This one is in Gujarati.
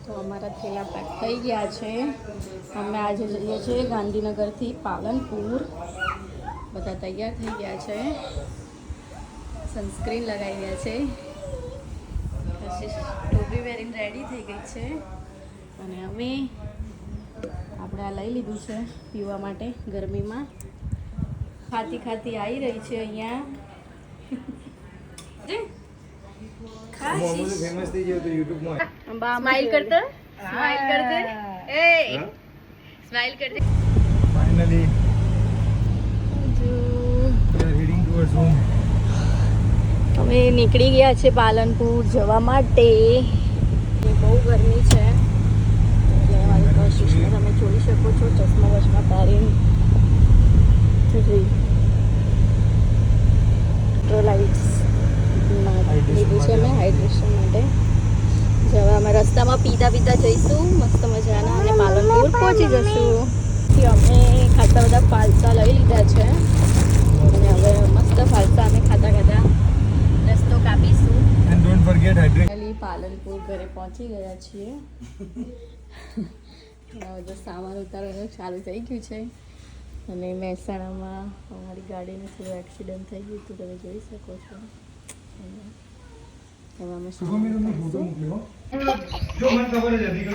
તો અમારા થેલા પેક થઈ ગયા છે. અમે આજે જઈએ છીએ ગાંધીનગરથી પાલનપુર. બધા તૈયાર થઈ ગયા છે, સનસ્ક્રીન લગાવી રહ્યા છે, પછી ટોપી પહેરીને રેડી થઈ ગઈ છે. અને અમે આપણે આ લઈ લીધું છે પીવા માટે ગરમીમાં. ખાતી ખાતી આવી રહી છે અહીંયા. ફેમસ થઈ ગયો તો યુટ્યુબમાં. સ્માઈલ કરતો, સ્માઈલ કરતે, એ સ્માઈલ કરતે. Finally heading towards home. અમે નીકળી ગયા છે પાલનપુર જવા માટે. બહુ ગરમી છે એટલે અમારી કોશિશમાં તમે જોઈ શકો છો ચશ્મા વચમાં પહેરીને ઇલેક્ટ્રોલાઇટ્સ લીધું છે મેં હાઇડ્રેશન માટે. હવે અમે રસ્તામાં પીતા પીતા જઈશું મસ્ત મજાના અને પાલનપુર પહોંચી જશું. અમે ખાતા બધા ફાલસા લઈ લીધા છે અને હવે મસ્ત ફાલસા અમે ખાતા ખાતા રસ્તો કાપીશું. And don't forget hydrate. Palanpur ઘરે પહોંચી ગયા છીએ. બધો સામાન ઉતારવાનું ચાલુ થઈ ગયું છે અને મહેસાણામાં અમારી ગાડીનું થોડું એક્સિડન્ટ થઈ ગયું હતું, તમે જોઈ શકો છો. એમાં અમે ફોટો મોકલ્યો જો મને ખબર જ હતી.